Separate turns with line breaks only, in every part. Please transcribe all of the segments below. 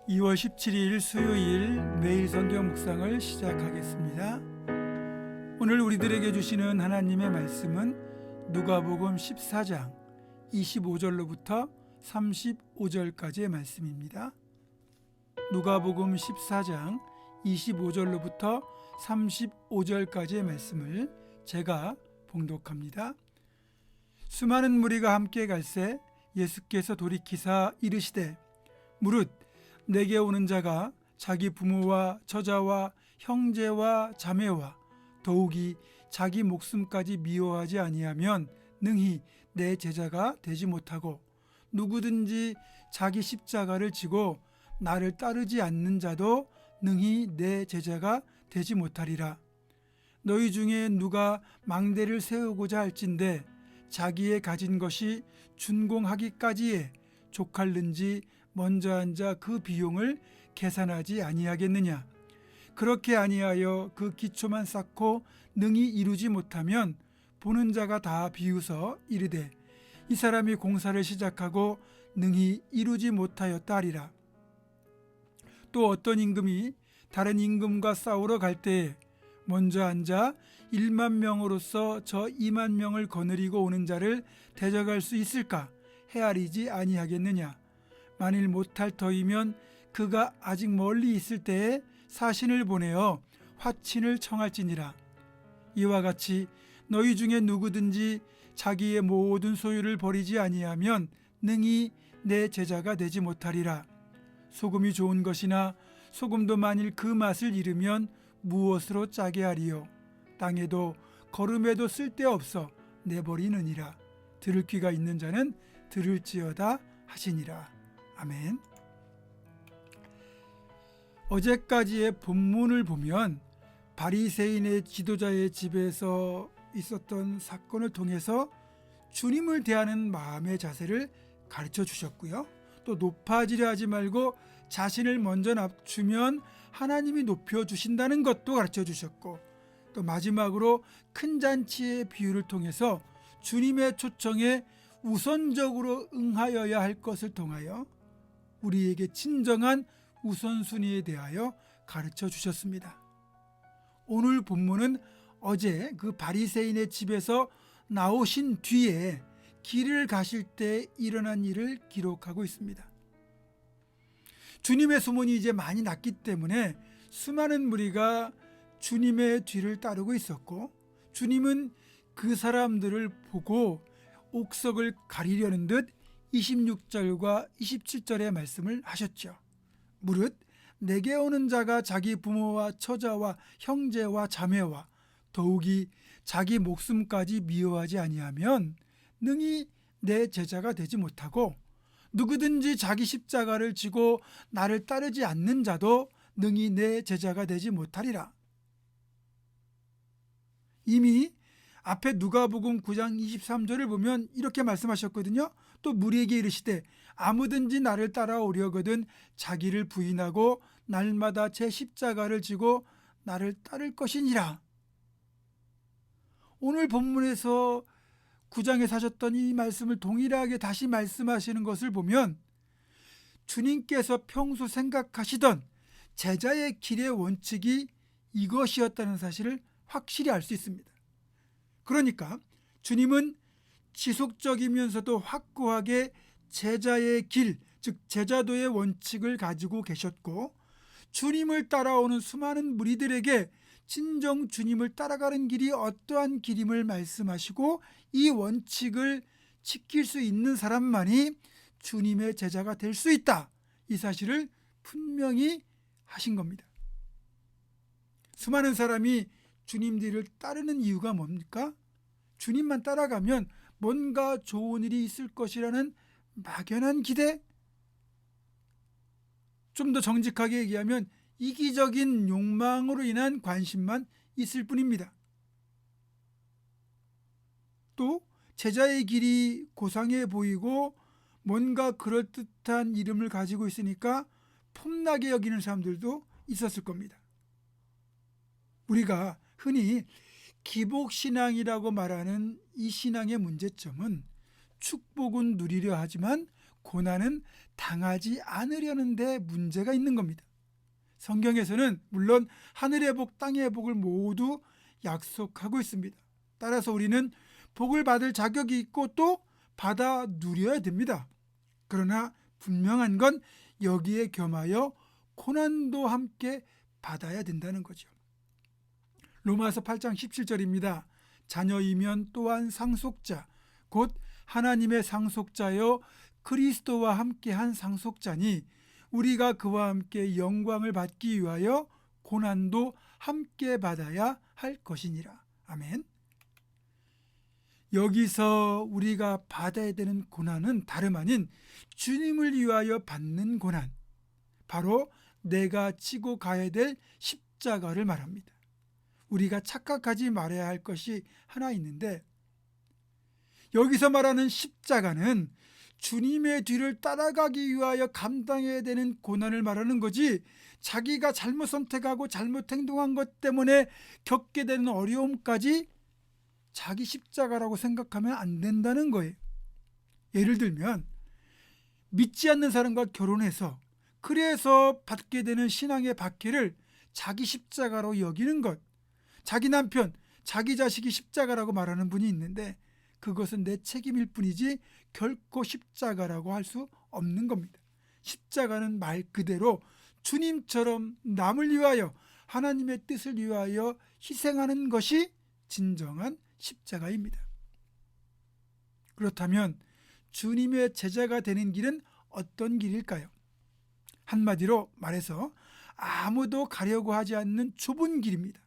2월 17일 수요일 매일 성경 묵상을 시작하겠습니다. 오늘 우리들에게 주시는 하나님의 말씀은 누가복음 14장 25절로부터 35절까지의 말씀입니다. 누가복음 14장 25절로부터 35절까지의 말씀을 제가 봉독합니다. 수많은 무리가 함께 갈새 예수께서 돌이키사 이르시되 무릇 내게 오는 자가 자기 부모와 처자와 형제와 자매와 더욱이 자기 목숨까지 미워하지 아니하면 능히 내 제자가 되지 못하고 누구든지 자기 십자가를 지고 나를 따르지 않는 자도 능히 내 제자가 되지 못하리라. 너희 중에 누가 망대를 세우고자 할진대 자기의 가진 것이 준공하기까지에 족할는지 먼저 앉아 그 비용을 계산하지 아니하겠느냐. 그렇게 아니하여 그 기초만 쌓고 능히 이루지 못하면 보는 자가 다 비웃어 이르되 이 사람이 공사를 시작하고 능히 이루지 못하였다 하리라. 또 어떤 임금이 다른 임금과 싸우러 갈 때에 먼저 앉아 1만 명으로서 저 2만 명을 거느리고 오는 자를 대적할 수 있을까 헤아리지 아니하겠느냐. 만일 못할 터이면 그가 아직 멀리 있을 때에 사신을 보내어 화친을 청할지니라. 이와 같이 너희 중에 누구든지 자기의 모든 소유를 버리지 아니하면 능히 내 제자가 되지 못하리라. 소금이 좋은 것이나 소금도 만일 그 맛을 잃으면 무엇으로 짜게 하리요. 땅에도 거름에도 쓸데없어 내버리느니라. 들을 귀가 있는 자는 들을지어다 하시니라. 아멘. 어제까지의 본문을 보면 바리새인의 지도자의 집에서 있었던 사건을 통해서 주님을 대하는 마음의 자세를 가르쳐 주셨고요. 또 높아지려 하지 말고 자신을 먼저 낮추면 하나님이 높여주신다는 것도 가르쳐 주셨고, 또 마지막으로 큰 잔치의 비유를 통해서 주님의 초청에 우선적으로 응하여야 할 것을 통하여 우리에게 진정한 우선순위에 대하여 가르쳐 주셨습니다. 오늘 본문은 어제 그 바리새인의 집에서 나오신 뒤에 길을 가실 때 일어난 일을 기록하고 있습니다. 주님의 소문이 이제 많이 났기 때문에 수많은 무리가 주님의 뒤를 따르고 있었고, 주님은 그 사람들을 보고 옥석을 가리려는 듯 26절과 27절의 말씀을 하셨죠. 무릇 내게 오는 자가 자기 부모와 처자와 형제와 자매와 더욱이 자기 목숨까지 미워하지 아니하면 능히 내 제자가 되지 못하고 누구든지 자기 십자가를 지고 나를 따르지 않는 자도 능히 내 제자가 되지 못하리라. 이미 앞에 누가복음 9장 23절을 보면 이렇게 말씀하셨거든요. 또 무리에게 이르시되 아무든지 나를 따라오려거든 자기를 부인하고 날마다 제 십자가를 지고 나를 따를 것이니라. 오늘 본문에서 9장에 사셨던 이 말씀을 동일하게 다시 말씀하시는 것을 보면 주님께서 평소 생각하시던 제자의 길의 원칙이 이것이었다는 사실을 확실히 알 수 있습니다. 그러니까 주님은 지속적이면서도 확고하게 제자의 길, 즉 제자도의 원칙을 가지고 계셨고, 주님을 따라오는 수많은 무리들에게 진정 주님을 따라가는 길이 어떠한 길임을 말씀하시고 이 원칙을 지킬 수 있는 사람만이 주님의 제자가 될 수 있다. 이 사실을 분명히 하신 겁니다. 수많은 사람이 주님 뒤를 따르는 이유가 뭡니까? 주님만 따라가면 뭔가 좋은 일이 있을 것이라는 막연한 기대? 좀 더 정직하게 얘기하면 이기적인 욕망으로 인한 관심만 있을 뿐입니다. 또 제자의 길이 고상해 보이고 뭔가 그럴듯한 이름을 가지고 있으니까 폼나게 여기는 사람들도 있었을 겁니다. 우리가 흔히 기복신앙이라고 말하는 이 신앙의 문제점은 축복은 누리려 하지만 고난은 당하지 않으려는 데 문제가 있는 겁니다. 성경에서는 물론 하늘의 복, 땅의 복을 모두 약속하고 있습니다. 따라서 우리는 복을 받을 자격이 있고 또 받아 누려야 됩니다. 그러나 분명한 건 여기에 겸하여 고난도 함께 받아야 된다는 거죠. 로마서 8장 17절입니다. 자녀이면 또한 상속자, 곧 하나님의 상속자여 그리스도와 함께한 상속자니 우리가 그와 함께 영광을 받기 위하여 고난도 함께 받아야 할 것이니라. 아멘. 여기서 우리가 받아야 되는 고난은 다름 아닌 주님을 위하여 받는 고난, 바로 내가 지고 가야 될 십자가를 말합니다. 우리가 착각하지 말아야 할 것이 하나 있는데, 여기서 말하는 십자가는 주님의 뒤를 따라가기 위하여 감당해야 되는 고난을 말하는 거지, 자기가 잘못 선택하고 잘못 행동한 것 때문에 겪게 되는 어려움까지 자기 십자가라고 생각하면 안 된다는 거예요. 예를 들면 믿지 않는 사람과 결혼해서 그래서 받게 되는 신앙의 박해를 자기 십자가로 여기는 것, 자기 남편, 자기 자식이 십자가라고 말하는 분이 있는데 그것은 내 책임일 뿐이지 결코 십자가라고 할 수 없는 겁니다. 십자가는 말 그대로 주님처럼 남을 위하여, 하나님의 뜻을 위하여 희생하는 것이 진정한 십자가입니다. 그렇다면 주님의 제자가 되는 길은 어떤 길일까요? 한마디로 말해서 아무도 가려고 하지 않는 좁은 길입니다.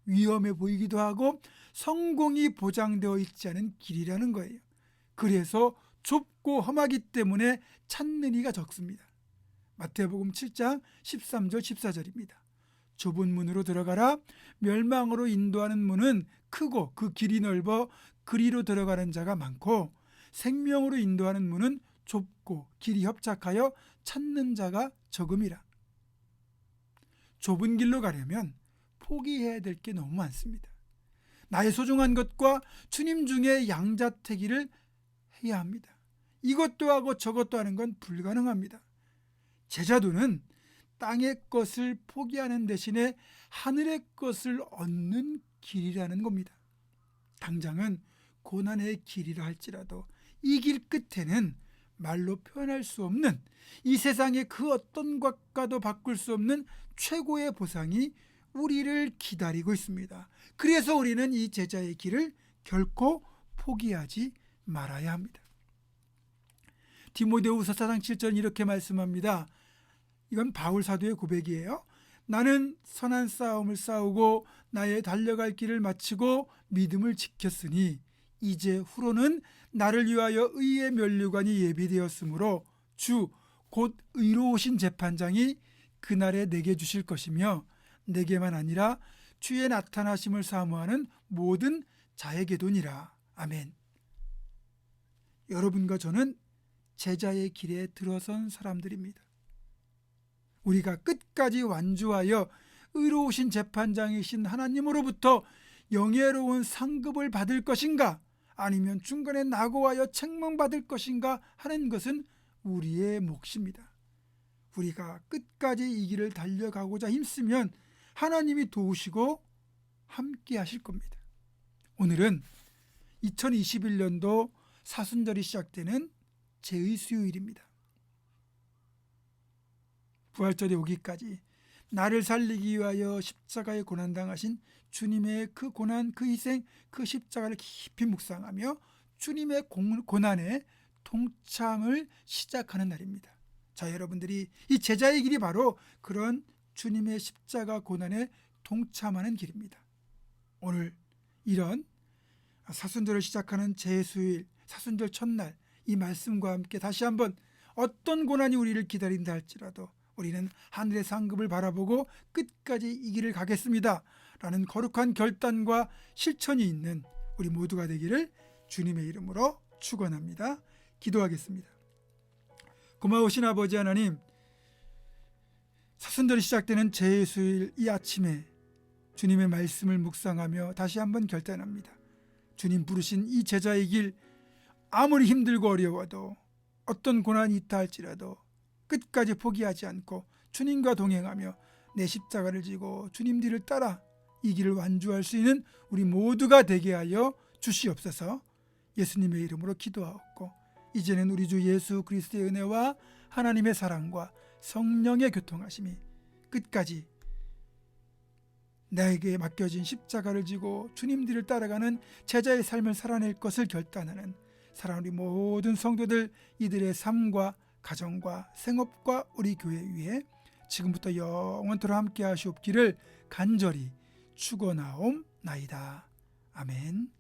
위험해 보이기도 하고 성공이 보장되어 있지 않은 길이라는 거예요. 그래서 좁고 험하기 때문에 찾는 이가 적습니다. 마태복음 7장 13절 14절입니다. 좁은 문으로 들어가라. 멸망으로 인도하는 문은 크고 그 길이 넓어 그리로 들어가는 자가 많고 생명으로 인도하는 문은 좁고 길이 협착하여 찾는 자가 적음이라. 좁은 길로 가려면 포기해야 될 게 너무 많습니다. 나의 소중한 것과 주님 중에 양자택일을 해야 합니다. 이것도 하고 저것도 하는 건 불가능합니다. 제자도는 땅의 것을 포기하는 대신에 하늘의 것을 얻는 길이라는 겁니다. 당장은 고난의 길이라 할지라도 이 길 끝에는 말로 표현할 수 없는, 이 세상의 그 어떤 것과도 바꿀 수 없는 최고의 보상이 우리를 기다리고 있습니다. 그래서 우리는 이 제자의 길을 결코 포기하지 말아야 합니다. 디모데후서 4장 7절 이렇게 말씀합니다. 이건 바울 사도의 고백이에요. 나는 선한 싸움을 싸우고 나의 달려갈 길을 마치고 믿음을 지켰으니 이제 후로는 나를 위하여 의의 면류관이 예비되었으므로 주 곧 의로우신 재판장이 그날에 내게 주실 것이며 내게만 아니라 주의 나타나심을 사모하는 모든 자에게도니라. 아멘. 여러분과 저는 제자의 길에 들어선 사람들입니다. 우리가 끝까지 완주하여 의로우신 재판장이신 하나님으로부터 영예로운 상급을 받을 것인가, 아니면 중간에 낙오하여 책망받을 것인가 하는 것은 우리의 몫입니다. 우리가 끝까지 이 길을 달려가고자 힘쓰면 하나님이 도우시고 함께 하실 겁니다. 오늘은 2021년도 사순절이 시작되는 제의 수요일입니다. 부활절이 오기까지 나를 살리기 위하여 십자가에 고난당하신 주님의 그 고난, 그 희생, 그 십자가를 깊이 묵상하며 주님의 고난에 동참을 시작하는 날입니다. 자, 여러분들이 이 제자의 길이 바로 그런 주님의 십자가 고난에 동참하는 길입니다. 오늘 이런 사순절을 시작하는 제수일, 사순절 첫날 이 말씀과 함께 다시 한번 어떤 고난이 우리를 기다린다 할지라도 우리는 하늘의 상급을 바라보고 끝까지 이 길을 가겠습니다 라는 거룩한 결단과 실천이 있는 우리 모두가 되기를 주님의 이름으로 축원합니다. 기도하겠습니다. 고마우신 아버지 하나님, 사순절이 시작되는 제수일 이 아침에 주님의 말씀을 묵상하며 다시 한번 결단합니다. 주님 부르신 이 제자의 길, 아무리 힘들고 어려워도 어떤 고난이 있다 할지라도 끝까지 포기하지 않고 주님과 동행하며 내 십자가를 지고 주님 뒤를 따라 이 길을 완주할 수 있는 우리 모두가 되게 하여 주시옵소서. 예수님의 이름으로 기도하옵고 이제는 우리 주 예수 그리스도의 은혜와 하나님의 사랑과 성령의 교통하심이 끝까지 나에게 맡겨진 십자가를 지고 주님 뒤를 따라가는 제자의 삶을 살아낼 것을 결단하는 사랑하는 우리 모든 성도들, 이들의 삶과 가정과 생업과 우리 교회 위에 지금부터 영원토록 함께 하시옵기를 간절히 축원하옵나이다. 아멘.